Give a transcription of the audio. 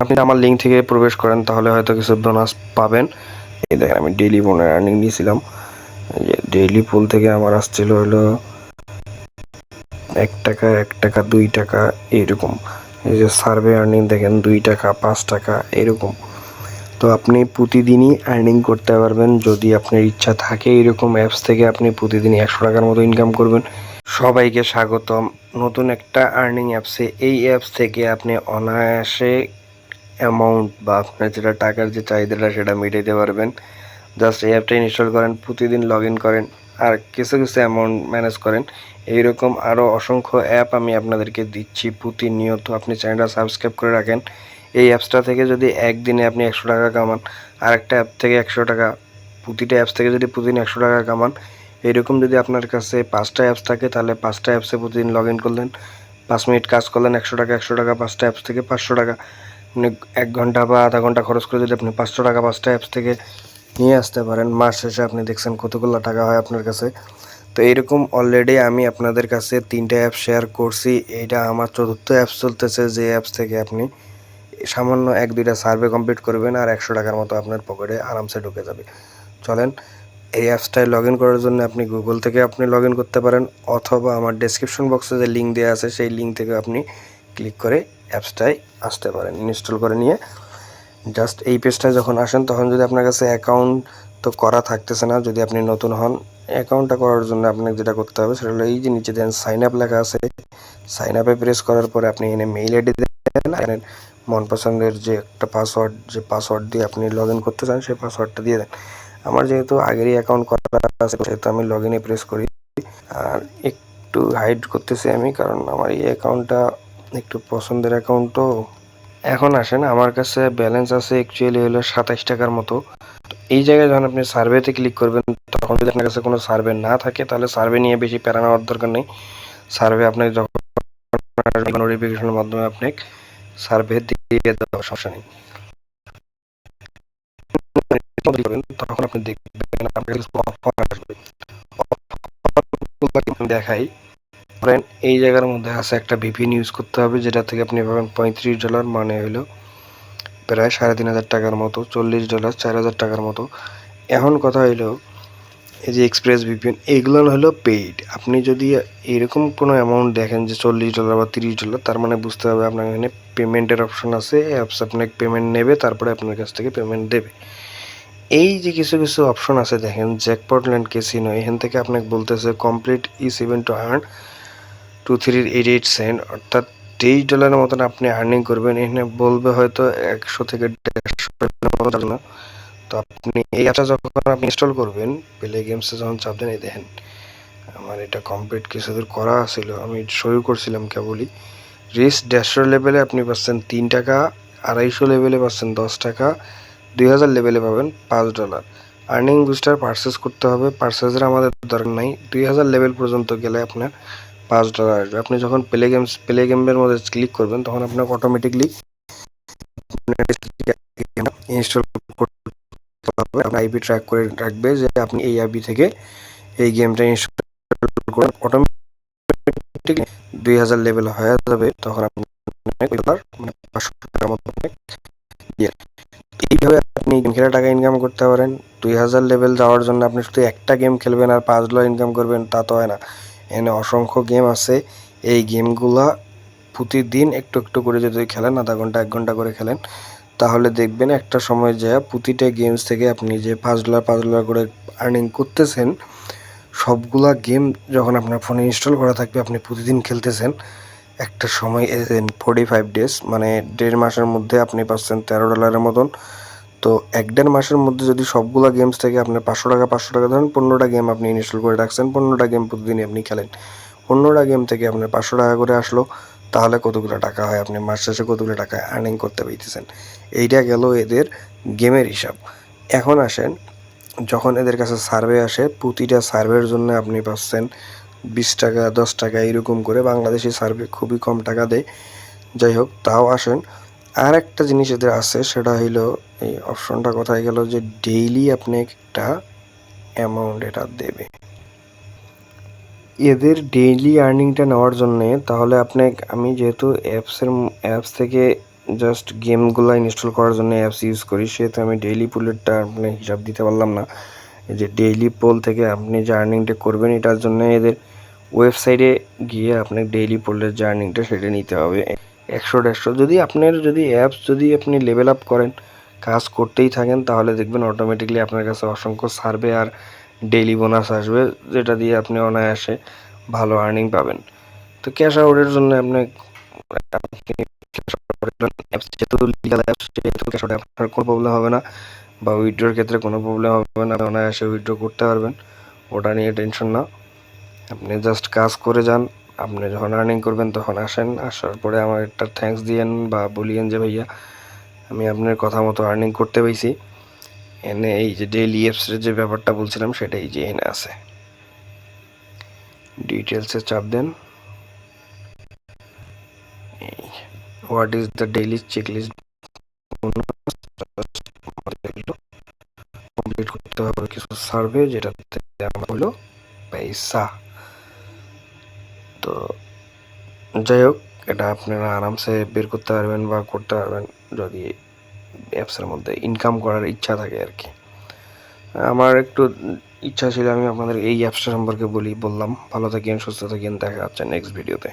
আপনি আমার লিঙ্ক থেকে প্রবেশ করেন তাহলে হয়তো কিছু বোনাস পাবেন। এই দেখেন আমি ডেইলি বোনাস আর্নিং নিয়েছিলাম, যে ডেইলি পুল থেকে আমার আসছিল হলো 1 টাকা 1 টাকা 2 টাকা এরকম। এই যে সার্ভে আর্নিং দেখেন 2 টাকা 5 টাকা এরকম। তো আপনি প্রতিদিনই আর্নিং করতে পারবেন যদি আপনার ইচ্ছা থাকে। এরকম অ্যাপস থেকে আপনি প্রতিদিন 100 টাকার মতো ইনকাম করবেন। সবাইকে স্বাগতম নতুন একটা আর্নিং অ্যাপসে। এই অ্যাপস থেকে আপনি অনায়াসে অ্যামাউন্ট বা আপনার যেটা টাকার যে চাহিদাটা সেটা মেটাতে পারবেন। জাস্ট এই অ্যাপটা ইনস্টল করেন, প্রতিদিন লগ ইন করেন আর কিছু কিছু অ্যামাউন্ট ম্যানেজ করেন। এইরকম আরও অসংখ্য অ্যাপ আমি আপনাদেরকে দিচ্ছি প্রতিনিয়ত। আপনি চ্যানেলটা সাবস্ক্রাইব করে রাখেন। এই অ্যাপসটা থেকে যদি একদিনে আপনি 100 টাকা কামান, আরেকটা অ্যাপ থেকে 100 টাকা, প্রতিটা অ্যাপস থেকে যদি প্রতিদিন 100 টাকা কামান, এইরকম যদি আপনার কাছে 5টা অ্যাপস থাকে তাহলে 5টা অ্যাপসে প্রতিদিন লগ ইন করলেন, 5 মিনিট কাজ করলেন, 100 টাকা 100 টাকা, 5টা অ্যাপস থেকে 500 টাকা। মানে 1 ঘন্টা বা আধা ঘন্টা খরচ করে যদি আপনি 500 টাকা 5টা অ্যাপস থেকে নিয়ে আসতে পারেন, মাস শেষে আপনি দেখছেন কতগুলো টাকা হয় আপনার কাছে। তো এইরকম অলরেডি আমি আপনাদের কাছে 3টা অ্যাপ শেয়ার করছি। এইটা আমার 4র্থ অ্যাপস চলতেছে, যে অ্যাপস থেকে আপনি সামান্য 1-2টা সার্ভে কমপ্লিট করবেন আর 100 টাকার মতো আপনার পকেটে আরামসে ঢুকে যাবে। চলেন এই অ্যাপসটায় লগ ইন করার জন্য আপনি গুগল থেকে আপনি লগ ইন করতে পারেন, অথবা আমার ডেসক্রিপশন বক্সে যে লিঙ্ক দেওয়া আছে সেই লিঙ্ক থেকে আপনি ক্লিক করে অ্যাপসটায় আসতে পারেন। ইনস্টল করে নিয়ে জাস্ট এই পেজটায় যখন আসেন তখন যদি আপনার কাছে অ্যাকাউন্ট তো করা থাকতেছে না, যদি আপনি নতুন হন, অ্যাকাউন্টটা করার জন্য আপনাকে যেটা করতে হবে সেটা হলো এই যে নিচে দেন সাইন আপ লেখা আছে, সাইন আপে প্রেস করার পরে আপনি এনে মেইল আইডি দেন আর মন পছন্দের যে একটা পাসওয়ার্ড, যে পাসওয়ার্ড দিয়ে আপনি লগ ইন করতে চান সেই পাসওয়ার্ডটা দিয়ে দেন। আমার যেহেতু আগেরই অ্যাকাউন্ট করা আছে সেহেতু আমি লগ ইনে প্রেস করি। আর একটু হাইড করতেছি আমি, কারণ আমার এই অ্যাকাউন্টটা একটু পছন্দের অ্যাকাউন্ট। তো এখন আসেন, আমার কাছে ব্যালেন্স আছে অ্যাকচুয়ালি হলো 27 টাকার মতো। এই জায়গায় যখন আপনি সার্ভেতে ক্লিক করবেন তখন যদি আপনার কাছে কোনো সার্ভে না থাকে তাহলে সার্ভে নিয়ে বেশি প্যারা নেওয়ার দরকার নেই। সার্ভে আপনাকে যখন নোটিফিকেশনের মাধ্যমে আপনাকে সার্ভে দিয়ে দেওয়ার সমস্যা নেই। তখন আপনি দেখবেন আপনার কাছে অফার আসবে। দেখাই ধরেন এই জায়গার মধ্যে আছে একটা ভিপিএন ইউজ করতে হবে, যেটা থেকে আপনি পাবেন $35, মানে হলো প্রায় 3,500 টাকার মতো, $40 4,000 টাকার মতো। এখন কথা হইলো এই যে এক্সপ্রেস ভিপিএন এইগুলো হলো পেইড। আপনি যদি এরকম কোনো অ্যামাউন্ট দেখেন যে $40 বা $30, তার মানে বুঝতে হবে আপনার এখানে পেমেন্টের অপশন আছে, অ্যাপস আপনাকে পেমেন্ট নেবে, তারপরে আপনার কাছ থেকে পেমেন্ট দেবে। এই যে কিছু কিছু অপশন আছে দেখেন, জ্যাকপট ল্যান্ড ক্যাসিনো, এখান থেকে আপনাকে বলতেছে complete each event to earn 2,388 অর্থাৎ $23 মতন আপনি আর্নিং করবেন। এখানে বলবে হয়তো 100 থেকে 150 না। তো আপনি এই অ্যাপটা যখন আপনি ইনস্টল করবেন, প্লে গেমসে যখন চাপ দেন, এই দেখেন আমার এটা কমপ্লিট কিছু দূর করা ছিল, আমি শুরু করছিলাম কেবলই। রিচ 150 লেভেলে আপনি পাচ্ছেন 3 টাকা, 250 লেভেলে পাচ্ছেন 10 টাকা, 2000 লেভেলে পাবেন $5। আর্নিং বুস্টার পারচেস করতে হবে, পারচেসের আমাদের দরকার নাই। 2000 লেভেল পর্যন্ত গেলে আপনার $5 আসবে। আপনি যখন প্লে গেমের মধ্যে ক্লিক করবেন তখন আপনাকে অটোমেটিকলি ইনস্টল করতে হবে। আপনার আইপি ট্র্যাক করে রাখবে যে আপনি এই আইপি থেকে এই গেমটা ইনস্টল করে অটোমেটিক 2000 লেভেল হয়ে যাবে, তখন আপনি মানে 500 টাকার মতো এইভাবে আপনি গেম খেলে টাকা ইনকাম করতে পারেন। 2000 লেভেল যাওয়ার জন্য আপনি শুধু একটা গেম খেলবেন আর $5 ইনকাম করবেন তা তো হয় না। এখানে অসংখ্য গেম আছে, এই গেমগুলা প্রতিদিন একটু একটু করে যদি খেলেন, আধা ঘন্টা 1 ঘন্টা করে খেলেন, তাহলে দেখবেন একটা সময় যায় প্রতিটা গেমস থেকে আপনি যে $5 করে আর্নিং করতেছেন, সবগুলা গেম যখন আপনার ফোনে ইনস্টল করা থাকবে আপনি প্রতিদিন খেলতেছেন, একটা সময় 45 ডেজ মানে 1.5 মাসের মধ্যে আপনি পাচ্ছেন $13 মতন। তো 1-1.5 মাসের মধ্যে যদি সবগুলা গেমস থেকে আপনার 500 টাকা 500 টাকা ধরেন 15টা গেম আপনি ইনস্টল করে রাখছেন, 15টা গেম প্রতিদিনই আপনি খেলেন, 15টা গেম থেকে আপনার 500 টাকা করে আসলো, তাহলে কতগুলো টাকা হয়, আপনি মাস শেষে কতগুলো টাকা আর্নিং করতে পারতেছেন। এইটা গেল এদের গেমের হিসাব। এখন আসেন, যখন এদের কাছে সার্ভে আসে, প্রতিটা সার্ভের জন্য আপনি পাচ্ছেন 20 টাকা 10 টাকা এরকম করে। বাংলাদেশি সার্ভে খুবই কম টাকা দেয়, যাই হোক তাও আসেন। আর একটা জিনিস এদের আছে, সেটা হইলো এই অপশনটা কোথায় গেল, যে ডেইলি আপনি একটা অ্যামাউন্ট এটা দেবে এদের ডেইলি আর্নিংটা নেওয়ার জন্যে। তাহলে আপনি, আমি যেহেতু অ্যাপস থেকে জাস্ট গেমগুলো ইনস্টল করার জন্য অ্যাপস ইউজ করি, সেহেতু আমি ডেইলি পুলেরটা আপনি হিসাব দিতে পারলাম না। এই যে ডেইলি পোল থেকে আপনি যে আর্নিংটা করবেন, এটার জন্য এদের ওয়েবসাইটে গিয়ে আপনার ডেইলি পোলের যে আর্নিংটা সেটা নিতে হবে 100-150। যদি আপনার অ্যাপস যদি আপনি লেভেল আপ করেন, কাজ করতেই থাকেন, তাহলে দেখবেন অটোমেটিকলি আপনার কাছে অসংখ্য সার্ভে আর ডেইলি বোনাস আসবে, যেটা দিয়ে আপনি অনায়াসে ভালো আর্নিং পাবেন। তো ক্যাশ আউটের জন্য আপনি অ্যাপস যেহেতু লিগাল অ্যাপস, সেহেতু ক্যাশ আউটে আপনার কোনো প্রবলেম হবে না, বা উইথড্রোর ক্ষেত্রে কোনো প্রবলেম হবে না, অনায়াসে উইথড্রো করতে পারবেন, ওটা নিয়ে টেনশন না। আপনি জাস্ট কাজ করে যান, আপনি যখন আর্নিং করবেন তখন আসেন, আসার পরে আমার একটা থ্যাঙ্কস দিয়েন বা বলিয়েন যে ভাইয়া আমি আপনার কথা মতো আর্নিং করতে পাইছি। এনে এই যে ডেইলি অ্যাপসের যে ব্যাপারটা বলছিলাম সেটাই যে এনে আছে, ডিটেলসে চাপ দেন। What is the daily checklist complete করতে হবে কিছু সার্ভে, যেটাতে আমার হলো পয়সা। তো যাই হোক, এটা আপনারা আরামসে বের করতে পারবেন বা করতে পারবেন যদি অ্যাপসের মধ্যে ইনকাম করার ইচ্ছা থাকে আর কি। আমার একটু ইচ্ছা ছিল আমি আপনাদের এই অ্যাপসটা সম্পর্কে বললাম। ভালো থাকেন, সুস্থ থাকেন, দেখা হচ্ছে নেক্সট ভিডিওতে।